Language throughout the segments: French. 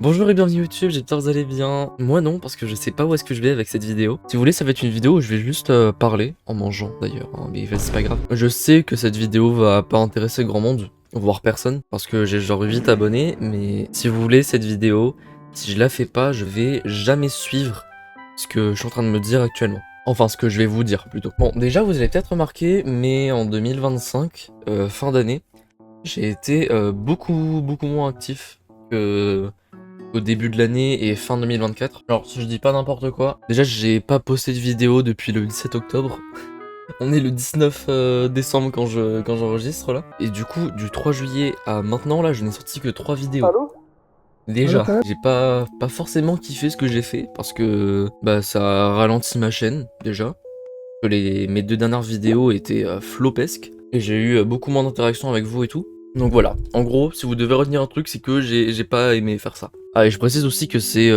Bonjour et bienvenue YouTube, j'espère que vous allez bien. Moi non, parce que je sais pas où est-ce que je vais avec cette vidéo. Si vous voulez, ça va être une vidéo où je vais juste parler, en mangeant d'ailleurs, hein, mais c'est pas grave. Je sais que cette vidéo va pas intéresser grand monde, voire personne, parce que j'ai genre 8 abonnés, mais si vous voulez cette vidéo, si je la fais pas, je vais jamais suivre ce que je suis en train de me dire actuellement. Enfin, ce que je vais vous dire plutôt. Bon, déjà, vous avez peut-être remarqué, mais en 2025, fin d'année, j'ai été beaucoup moins actif que au début de l'année et fin 2024. Alors, si je dis pas n'importe quoi, déjà j'ai pas posté de vidéo depuis le 17 octobre. On est le 19 décembre quand j'enregistre là. Et du coup, du 3 juillet à maintenant là, je n'ai sorti que 3 vidéos. Allô? Allô, Déjà, t'es là? j'ai pas forcément kiffé ce que j'ai fait parce que bah ça ralentit ma chaîne déjà. Que mes 2 dernières vidéos étaient flopesques et j'ai eu beaucoup moins d'interactions avec vous et tout. Donc voilà, en gros, si vous devez retenir un truc, c'est que j'ai pas aimé faire ça. Ah, et je précise aussi que c'est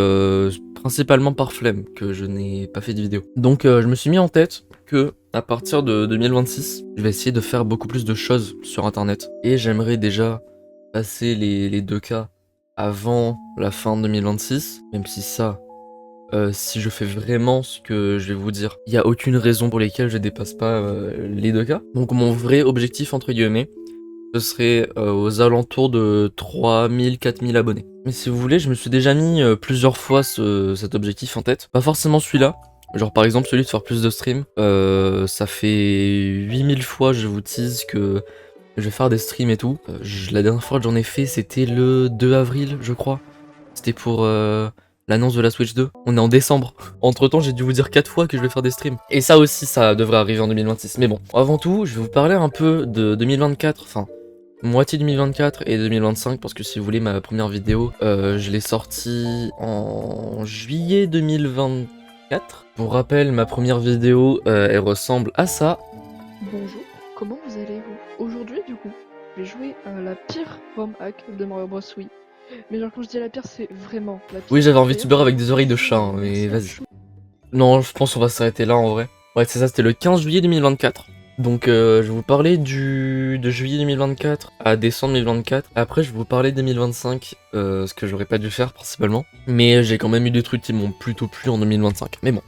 principalement par flemme que je n'ai pas fait de vidéo. Donc je me suis mis en tête que à partir de 2026, je vais essayer de faire beaucoup plus de choses sur internet. Et j'aimerais déjà passer les 2K avant la fin de 2026, même si ça, si je fais vraiment ce que je vais vous dire, il n'y a aucune raison pour laquelle je dépasse pas les 2K. Donc mon vrai objectif, entre guillemets, ce serait aux alentours de 3000-4000 abonnés. Mais si vous voulez, je me suis déjà mis plusieurs fois cet objectif en tête. Pas forcément celui-là. Genre par exemple celui de faire plus de streams. Ça fait 8000 fois, je vous tease que je vais faire des streams et tout. La dernière fois que j'en ai fait, c'était le 2 avril, je crois. C'était pour l'annonce de la Switch 2. On est en décembre. Entre temps, j'ai dû vous dire 4 fois que je vais faire des streams. Et ça aussi, ça devrait arriver en 2026. Mais bon, avant tout, je vais vous parler un peu de 2024. Enfin, moitié 2024 et 2025. Parce que si vous voulez, ma première vidéo, je l'ai sortie en juillet 2024. Pour rappel, ma première vidéo, elle ressemble à ça. Bonjour, comment vous allez-vous? Aujourd'hui, du coup, je vais jouer à la pire ROM hack de Mario Bros. Oui. Mais genre, quand je dis la pire, c'est vraiment la pire. Oui, j'avais envie de D'ailleurs, subir avec des oreilles de chat, hein, merci mais à vas-y. Chou. Non, je pense qu'on va s'arrêter là en vrai. Ouais, c'est ça, c'était le 15 juillet 2024. Donc je vais vous parler de juillet 2024 à décembre 2024. Après, je vais vous parler 2025, ce que j'aurais pas dû faire principalement. Mais j'ai quand même eu des trucs qui m'ont plutôt plu en 2025. Mais bon,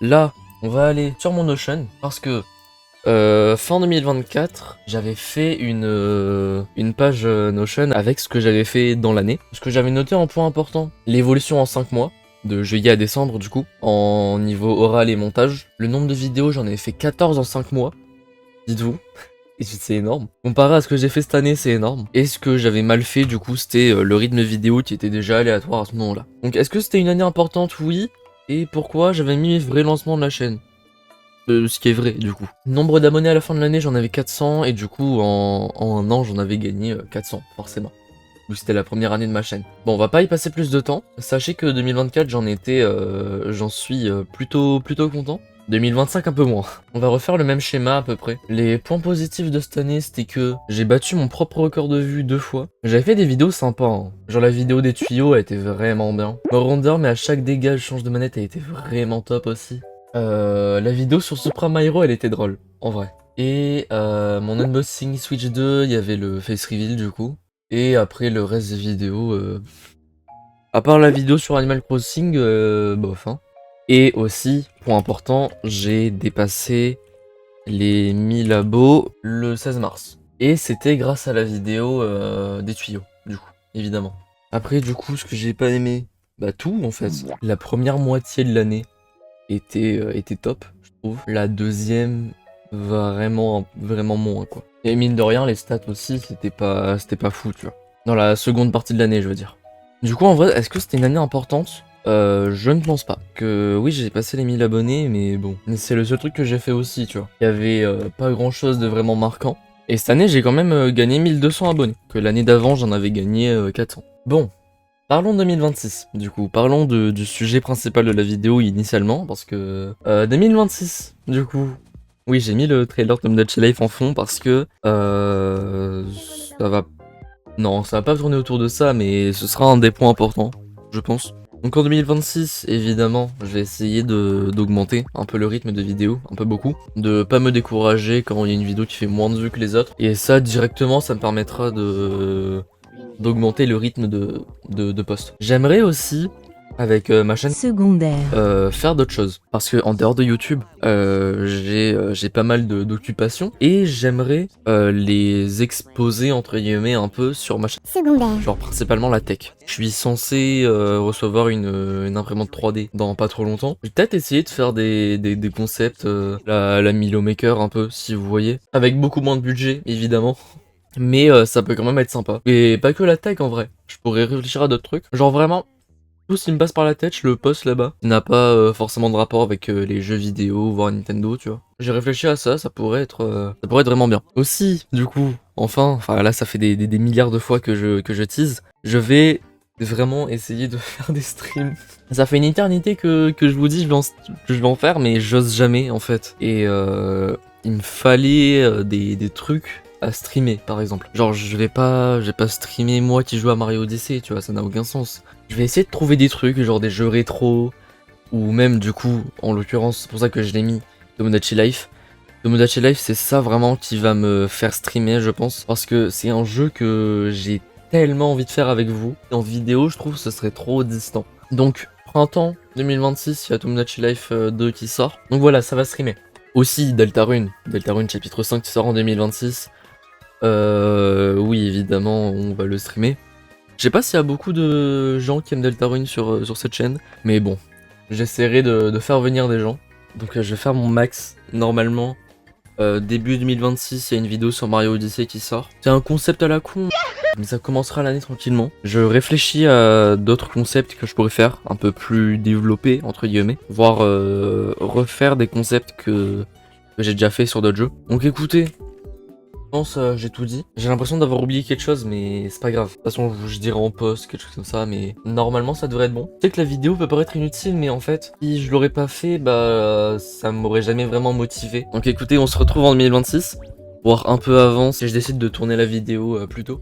là, on va aller sur mon Notion parce que fin 2024, j'avais fait une page Notion avec ce que j'avais fait dans l'année. Ce que j'avais noté en point important, l'évolution en 5 mois, de juillet à décembre du coup, en niveau oral et montage. Le nombre de vidéos, j'en ai fait 14 en 5 mois, dites-vous. Et c'est énorme. Comparé à ce que j'ai fait cette année, c'est énorme. Et ce que j'avais mal fait, du coup, c'était le rythme vidéo qui était déjà aléatoire à ce moment-là. Donc est-ce que c'était une année importante? Oui. Et pourquoi j'avais mis vrai lancement de la chaîne? Ce qui est vrai du coup. Nombre d'abonnés à la fin de l'année, j'en avais 400 et du coup en un an j'en avais gagné 400 forcément. Vu que c'était la première année de ma chaîne. Bon, on va pas y passer plus de temps. Sachez que 2024 j'en suis plutôt content. 2025 un peu moins. On va refaire le même schéma à peu près. Les points positifs de cette année, c'était que j'ai battu mon propre record de vues 2 fois. J'avais fait des vidéos sympas, hein. Genre la vidéo des tuyaux, elle était vraiment bien. Ma rondeur, mais à chaque dégât, je change de manette, elle était vraiment top aussi. La vidéo sur Supra Myro, elle était drôle, en vrai. Et mon unboxing Switch 2, il y avait le face reveal du coup. Et après le reste des vidéos, à part la vidéo sur Animal Crossing, bof hein. Et aussi, point important, j'ai dépassé les 1000 abos le 16 mars. Et c'était grâce à la vidéo des tuyaux, du coup, évidemment. Après, du coup, ce que j'ai pas aimé, bah tout en fait. La première moitié de l'année était top, je trouve. La deuxième, vraiment moins quoi. Et mine de rien, les stats aussi, c'était pas fou, tu vois. Dans la seconde partie de l'année, je veux dire. Du coup, en vrai, est-ce que c'était une année importante? Je ne pense pas. Que oui, j'ai passé les 1000 abonnés, mais bon. Mais c'est le seul truc que j'ai fait aussi, tu vois. Il y avait pas grand chose de vraiment marquant. Et cette année, j'ai quand même gagné 1200 abonnés. Que l'année d'avant, j'en avais gagné 400. Bon, parlons de 2026, du coup, parlons du sujet principal de la vidéo initialement, parce que... 2026, du coup. Oui, j'ai mis le trailer de Dutch Life en fond parce que... ça va... Non, ça va pas tourner autour de ça, mais ce sera un des points importants, je pense. Donc en 2026, évidemment, je vais essayer d'augmenter un peu le rythme de vidéo, un peu beaucoup. De pas me décourager quand il y a une vidéo qui fait moins de vues que les autres. Et ça, directement, ça me permettra d'augmenter le rythme de post. J'aimerais aussi, avec ma chaîne secondaire, faire d'autres choses. Parce que en dehors de YouTube, j'ai pas mal d'occupations et j'aimerais les exposer entre guillemets un peu sur ma chaîne secondaire, genre principalement la tech. Je suis censé recevoir une imprimante 3D dans pas trop longtemps. Je vais peut-être essayer de faire des concepts, la Milo Maker un peu, si vous voyez. Avec beaucoup moins de budget, évidemment. Mais ça peut quand même être sympa. Et pas que la tech en vrai. Je pourrais réfléchir à d'autres trucs. Genre vraiment, tout ce qui me passe par la tête, je le poste là-bas. Il n'a pas forcément de rapport avec les jeux vidéo, voire Nintendo, tu vois. J'ai réfléchi à ça, ça pourrait être vraiment bien. Aussi, du coup, enfin là ça fait des milliards de fois que je tease. Je vais vraiment essayer de faire des streams. Ça fait une éternité que je vous dis je vais en faire, mais j'ose jamais en fait. Et il me fallait des trucs à streamer par exemple. Genre je vais pas streamer moi qui joue à Mario Odyssey, tu vois, ça n'a aucun sens. Je vais essayer de trouver des trucs, genre des jeux rétro, ou même du coup, en l'occurrence, c'est pour ça que je l'ai mis, Tomodachi Life. Tomodachi Life, c'est ça vraiment qui va me faire streamer, je pense, parce que c'est un jeu que j'ai tellement envie de faire avec vous. En vidéo, je trouve que ce serait trop distant. Donc, printemps 2026, il y a Tomodachi Life 2 qui sort. Donc voilà, ça va streamer. Aussi, Deltarune chapitre 5 qui sort en 2026. Oui, évidemment, on va le streamer. Je sais pas s'il y a beaucoup de gens qui aiment Deltarune sur cette chaîne, mais bon, j'essaierai de faire venir des gens. Donc je vais faire mon max. Normalement, début 2026, il y a une vidéo sur Mario Odyssey qui sort. C'est un concept à la con, mais ça commencera l'année tranquillement. Je réfléchis à d'autres concepts que je pourrais faire, un peu plus développés, entre guillemets. Voire refaire des concepts que j'ai déjà fait sur d'autres jeux. Donc écoutez, je pense j'ai tout dit. J'ai l'impression d'avoir oublié quelque chose, mais c'est pas grave. De toute façon, je dirai en post, quelque chose comme ça, mais normalement ça devrait être bon. Je sais que la vidéo peut paraître inutile, mais en fait, si je l'aurais pas fait, bah ça m'aurait jamais vraiment motivé. Donc écoutez, on se retrouve en 2026, voire un peu avant si je décide de tourner la vidéo plus tôt.